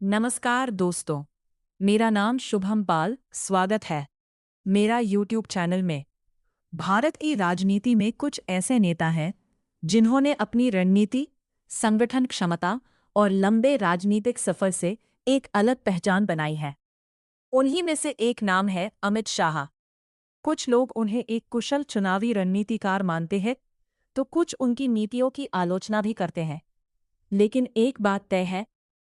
नमस्कार दोस्तों, मेरा नाम शुभम पाल। स्वागत है मेरा यूट्यूब चैनल में। भारत की राजनीति में कुछ ऐसे नेता हैं जिन्होंने अपनी रणनीति, संगठन क्षमता और लंबे राजनीतिक सफर से एक अलग पहचान बनाई है। उन्हीं में से एक नाम है अमित शाह। कुछ लोग उन्हें एक कुशल चुनावी रणनीतिकार मानते हैं, तो कुछ उनकी नीतियों की आलोचना भी करते हैं। लेकिन एक बात तय है,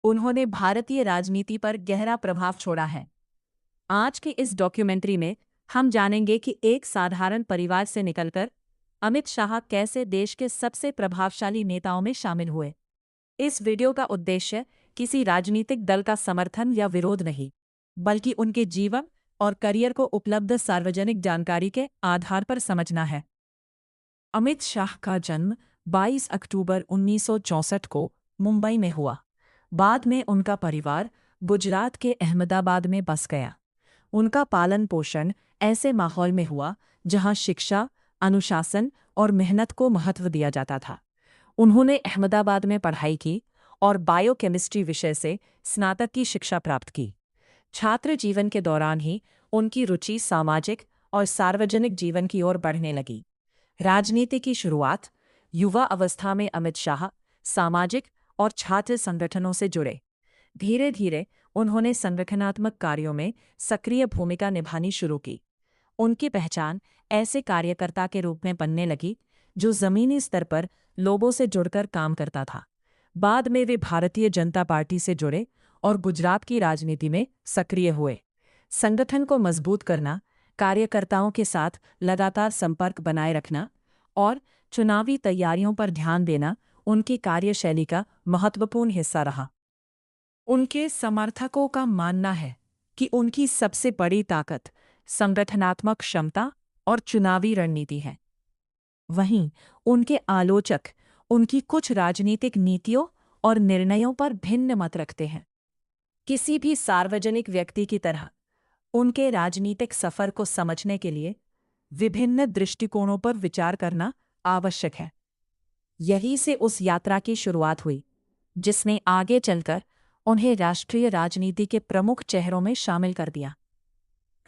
उन्होंने भारतीय राजनीति पर गहरा प्रभाव छोड़ा है। आज की इस डॉक्यूमेंट्री में हम जानेंगे कि एक साधारण परिवार से निकलकर अमित शाह कैसे देश के सबसे प्रभावशाली नेताओं में शामिल हुए। इस वीडियो का उद्देश्य किसी राजनीतिक दल का समर्थन या विरोध नहीं, बल्कि उनके जीवन और करियर को उपलब्ध सार्वजनिक जानकारी के आधार पर समझना है। अमित शाह का जन्म 22 अक्टूबर 1964 को मुंबई में हुआ। बाद में उनका परिवार गुजरात के अहमदाबाद में बस गया। उनका पालन पोषण ऐसे माहौल में हुआ जहां शिक्षा, अनुशासन और मेहनत को महत्व दिया जाता था। उन्होंने अहमदाबाद में पढ़ाई की और बायोकेमिस्ट्री विषय से स्नातक की शिक्षा प्राप्त की। छात्र जीवन के दौरान ही उनकी रुचि सामाजिक और सार्वजनिक जीवन की ओर बढ़ने लगी। राजनीति की शुरुआत युवा अवस्था में अमित शाह सामाजिक और छात्र संगठनों से जुड़े। धीरे धीरे उन्होंने संगठनात्मक कार्यों में सक्रिय भूमिका निभानी शुरू की। उनकी पहचान ऐसे कार्यकर्ता के रूप में बनने लगी जो जमीनी स्तर पर लोगों से जुड़कर काम करता था। बाद में वे भारतीय जनता पार्टी से जुड़े और गुजरात की राजनीति में सक्रिय हुए। संगठन को मजबूत करना, कार्यकर्ताओं के साथ लगातार संपर्क बनाए रखना और चुनावी तैयारियों पर ध्यान देना उनकी कार्यशैली का महत्वपूर्ण हिस्सा रहा। उनके समर्थकों का मानना है कि उनकी सबसे बड़ी ताकत संगठनात्मक क्षमता और चुनावी रणनीति है। वहीं उनके आलोचक उनकी कुछ राजनीतिक नीतियों और निर्णयों पर भिन्न मत रखते हैं। किसी भी सार्वजनिक व्यक्ति की तरह उनके राजनीतिक सफर को समझने के लिए विभिन्न दृष्टिकोणों पर विचार करना आवश्यक है। यहीं से उस यात्रा की शुरुआत हुई जिसने आगे चलकर उन्हें राष्ट्रीय राजनीति के प्रमुख चेहरों में शामिल कर दिया।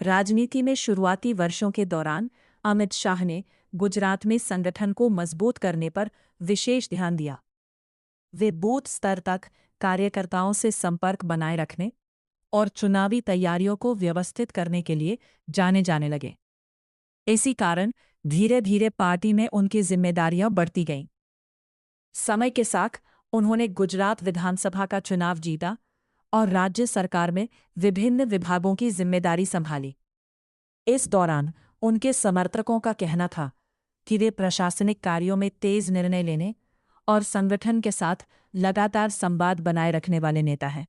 राजनीति में शुरुआती वर्षों के दौरान अमित शाह ने गुजरात में संगठन को मजबूत करने पर विशेष ध्यान दिया। वे बूथ स्तर तक कार्यकर्ताओं से संपर्क बनाए रखने और चुनावी तैयारियों को व्यवस्थित करने के लिए जाने जाने लगे। इसी कारण धीरे धीरे पार्टी में उनकी जिम्मेदारियां बढ़ती गईं। समय के साथ उन्होंने गुजरात विधानसभा का चुनाव जीता और राज्य सरकार में विभिन्न विभागों की जिम्मेदारी संभाली। इस दौरान उनके समर्थकों का कहना था कि वे प्रशासनिक कार्यों में तेज निर्णय लेने और संगठन के साथ लगातार संवाद बनाए रखने वाले नेता हैं।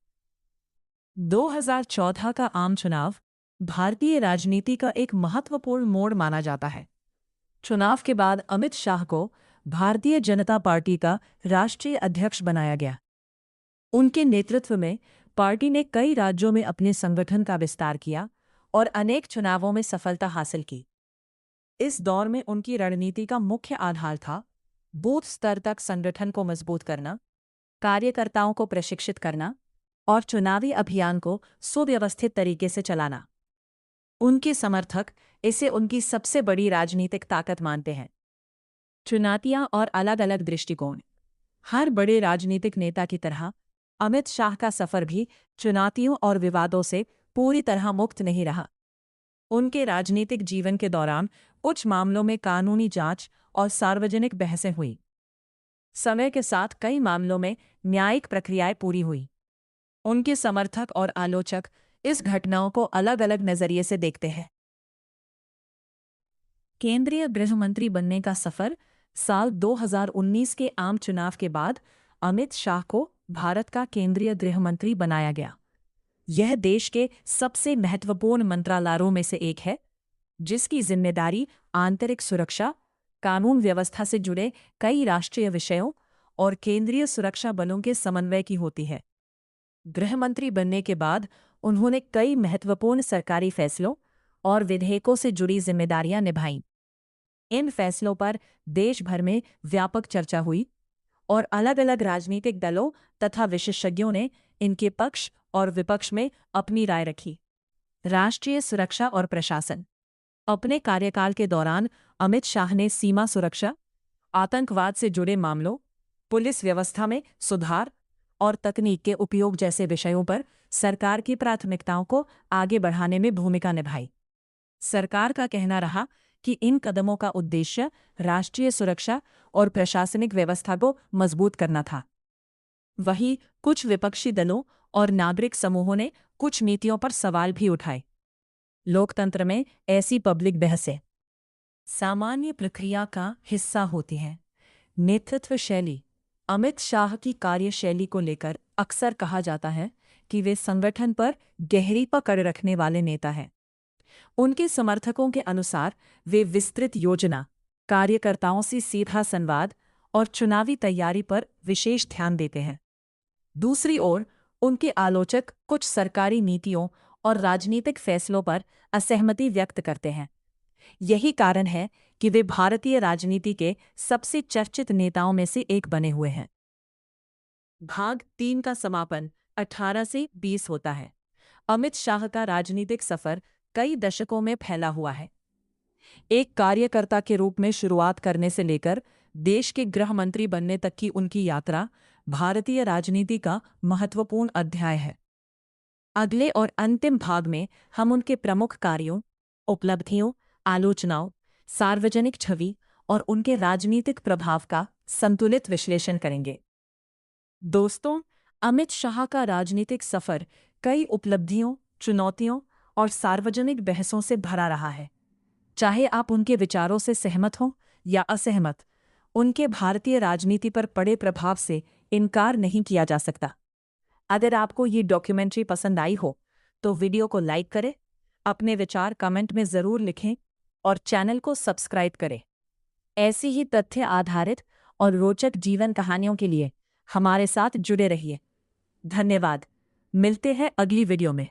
2014 का आम चुनाव भारतीय राजनीति का एक महत्वपूर्ण मोड़ माना जाता है। चुनाव के बाद अमित शाह को भारतीय जनता पार्टी का राष्ट्रीय अध्यक्ष बनाया गया। उनके नेतृत्व में पार्टी ने कई राज्यों में अपने संगठन का विस्तार किया और अनेक चुनावों में सफलता हासिल की। इस दौर में उनकी रणनीति का मुख्य आधार था बूथ स्तर तक संगठन को मजबूत करना, कार्यकर्ताओं को प्रशिक्षित करना और चुनावी अभियान को सुव्यवस्थित तरीके से चलाना। उनके समर्थक इसे उनकी सबसे बड़ी राजनीतिक ताकत मानते हैं। चुनौतियां और अलग अलग दृष्टिकोण। हर बड़े राजनीतिक नेता की तरह अमित शाह का सफर भी चुनौतियों और विवादों से पूरी तरह मुक्त नहीं रहा। उनके राजनीतिक जीवन के दौरान कुछ मामलों में कानूनी जांच और सार्वजनिक बहसें हुई। समय के साथ कई मामलों में न्यायिक प्रक्रियाएं पूरी हुई। उनके समर्थक और आलोचक इस घटनाओं को अलग अलग नजरिए से देखते हैं। केंद्रीय गृह मंत्री बनने का सफर। साल 2019 के आम चुनाव के बाद अमित शाह को भारत का केंद्रीय गृह मंत्री बनाया गया। यह देश के सबसे महत्वपूर्ण मंत्रालयों में से एक है, जिसकी जिम्मेदारी आंतरिक सुरक्षा, कानून व्यवस्था से जुड़े कई राष्ट्रीय विषयों और केंद्रीय सुरक्षा बलों के समन्वय की होती है। गृह मंत्री बनने के बाद उन्होंने कई महत्वपूर्ण सरकारी फैसलों और विधेयकों से जुड़ी जिम्मेदारियां निभाईं। इन फैसलों पर देश भर में व्यापक चर्चा हुई और अलग अलग राजनीतिक दलों तथा विशेषज्ञों ने इनके पक्ष और विपक्ष में अपनी राय रखी। राष्ट्रीय सुरक्षा और प्रशासन। अपने कार्यकाल के दौरान अमित शाह ने सीमा सुरक्षा, आतंकवाद से जुड़े मामलों, पुलिस व्यवस्था में सुधार और तकनीक के उपयोग जैसे विषयों पर सरकार की प्राथमिकताओं को आगे बढ़ाने में भूमिका निभाई। सरकार का कहना रहा कि इन कदमों का उद्देश्य राष्ट्रीय सुरक्षा और प्रशासनिक व्यवस्था को मजबूत करना था। वहीं कुछ विपक्षी दलों और नागरिक समूहों ने कुछ नीतियों पर सवाल भी उठाए। लोकतंत्र में ऐसी पब्लिक बहसें सामान्य प्रक्रिया का हिस्सा होती हैं। नेतृत्व शैली। अमित शाह की कार्यशैली को लेकर अक्सर कहा जाता है कि वे संगठन पर गहरी पकड़ रखने वाले नेता हैं। उनके समर्थकों के अनुसार वे विस्तृत योजना, कार्यकर्ताओं से सीधा संवाद और चुनावी तैयारी पर विशेष ध्यान देते हैं। दूसरी ओर उनके आलोचक कुछ सरकारी नीतियों और राजनीतिक फैसलों पर असहमति व्यक्त करते हैं। यही कारण है कि वे भारतीय राजनीति के सबसे चर्चित नेताओं में से एक बने हुए हैं। भाग 3 का समापन 18 से 20 होता है। अमित शाह का राजनीतिक सफर कई दशकों में फैला हुआ है। एक कार्यकर्ता के रूप में शुरुआत करने से लेकर देश के गृह मंत्री बनने तक की उनकी यात्रा भारतीय राजनीति का महत्वपूर्ण अध्याय है। अगले और अंतिम भाग में हम उनके प्रमुख कार्यों, उपलब्धियों, आलोचनाओं, सार्वजनिक छवि और उनके राजनीतिक प्रभाव का संतुलित विश्लेषण करेंगे। दोस्तों, अमित शाह का राजनीतिक सफर कई उपलब्धियों, चुनौतियों और सार्वजनिक बहसों से भरा रहा है। चाहे आप उनके विचारों से सहमत हों या असहमत, उनके भारतीय राजनीति पर पड़े प्रभाव से इनकार नहीं किया जा सकता। अगर आपको ये डॉक्यूमेंट्री पसंद आई हो तो वीडियो को लाइक करें, अपने विचार कमेंट में ज़रूर लिखें और चैनल को सब्सक्राइब करें। ऐसी ही तथ्य आधारित और रोचक जीवन कहानियों के लिए हमारे साथ जुड़े रहिए। धन्यवाद। मिलते हैं अगली वीडियो में।